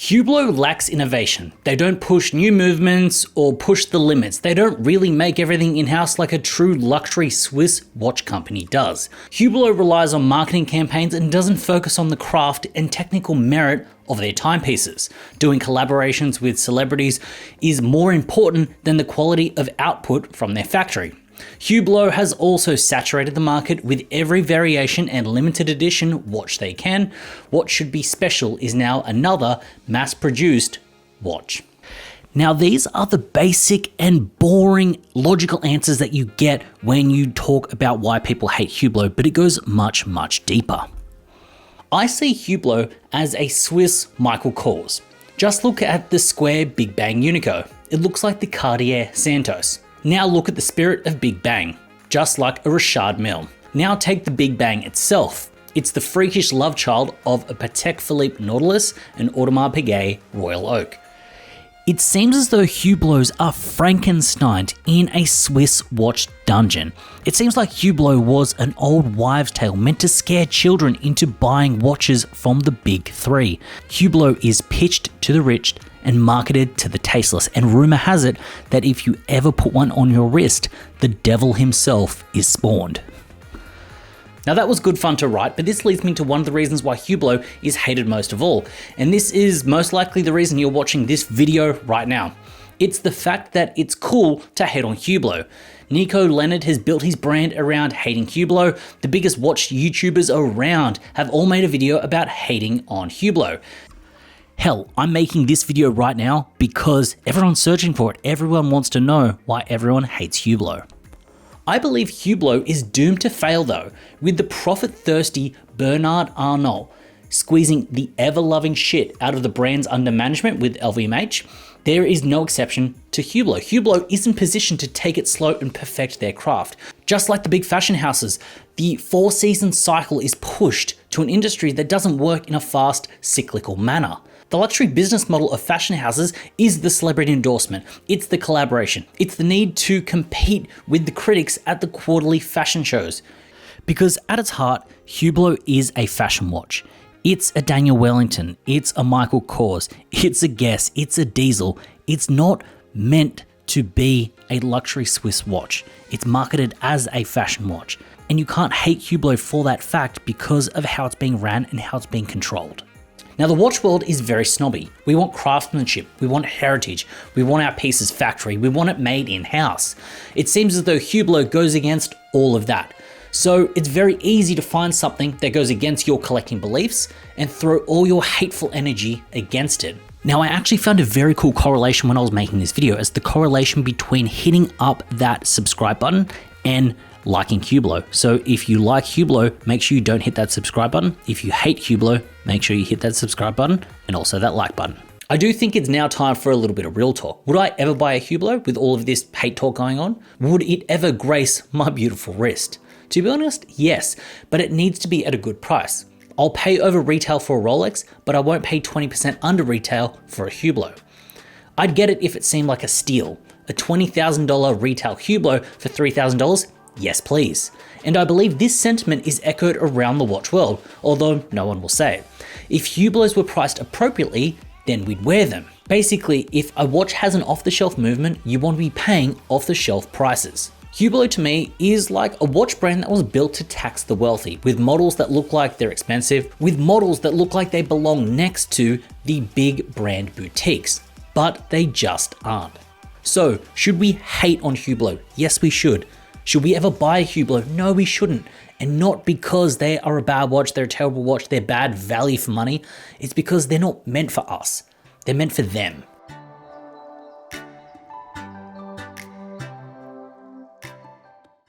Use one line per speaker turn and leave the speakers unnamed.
Hublot lacks innovation. They don't push new movements or push the limits. They don't really make everything in-house like a true luxury Swiss watch company does. Hublot relies on marketing campaigns and doesn't focus on the craft and technical merit of their timepieces. Doing collaborations with celebrities is more important than the quality of output from their factory. Hublot has also saturated the market with every variation and limited edition watch they can. What should be special is now another mass-produced watch. Now these are the basic and boring logical answers that you get when you talk about why people hate Hublot, but it goes much, much deeper. I see Hublot as a Swiss Michael Kors. Just look at the square Big Bang Unico. It looks like the Cartier Santos. Now look at the spirit of Big Bang, just like a Richard Mille. Now take the Big Bang itself. It's the freakish love child of a Patek Philippe Nautilus and Audemars Piguet Royal Oak. It seems as though Hublots are Frankensteined in a Swiss watch dungeon. It seems like Hublot was an old wives' tale meant to scare children into buying watches from the big three. Hublot is pitched to the rich and marketed to the tasteless, and rumor has it that if you ever put one on your wrist, the devil himself is spawned. Now that was good fun to write, but this leads me to one of the reasons why Hublot is hated most of all, and this is most likely the reason you're watching this video right now. It's the fact that it's cool to hate on Hublot. Nico Leonard has built his brand around hating Hublot. The biggest watch YouTubers around have all made a video about hating on Hublot. Hell, I'm making this video right now because everyone's searching for it. Everyone wants to know why everyone hates Hublot. I believe Hublot is doomed to fail though, with the profit-thirsty Bernard Arnault squeezing the ever-loving shit out of the brands under management with LVMH. There is no exception to Hublot. Hublot isn't positioned to take it slow and perfect their craft. Just like the big fashion houses, the 4-season cycle is pushed to an industry that doesn't work in a fast, cyclical manner. The luxury business model of fashion houses is the celebrity endorsement. It's the collaboration. It's the need to compete with the critics at the quarterly fashion shows. Because at its heart, Hublot is a fashion watch. It's a Daniel Wellington. It's a Michael Kors. It's a Guess. It's a Diesel. It's not meant to be a luxury Swiss watch. It's marketed as a fashion watch. And you can't hate Hublot for that fact because of how it's being ran and how it's being controlled. Now the watch world is very snobby. We want craftsmanship, we want heritage, we want our pieces factory, we want it made in-house. It seems as though Hublot goes against all of that. So it's very easy to find something that goes against your collecting beliefs and throw all your hateful energy against it. Now I actually found a very cool correlation when I was making this video, as the correlation between hitting up that subscribe button and liking Hublot. So if you like Hublot, make sure you don't hit that subscribe button. If you hate Hublot, make sure you hit that subscribe button and also that like button. I do think it's now time for a little bit of real talk. Would I ever buy a Hublot with all of this hate talk going on? Would it ever grace my beautiful wrist? To be honest, yes, but it needs to be at a good price. I'll pay over retail for a Rolex, but I won't pay 20% under retail for a Hublot. I'd get it if it seemed like a steal. A $20,000 retail Hublot for $3,000? Yes, please. And I believe this sentiment is echoed around the watch world, although no one will say it. If Hublots were priced appropriately, then we'd wear them. Basically, if a watch has an off-the-shelf movement, you want to be paying off-the-shelf prices. Hublot to me is like a watch brand that was built to tax the wealthy, with models that look like they're expensive, with models that look like they belong next to the big brand boutiques, but they just aren't. So, should we hate on Hublot? Yes, we should. Should we ever buy a Hublot? No, we shouldn't. And not because they are a bad watch, they're a terrible watch, they're bad value for money. It's because they're not meant for us. They're meant for them.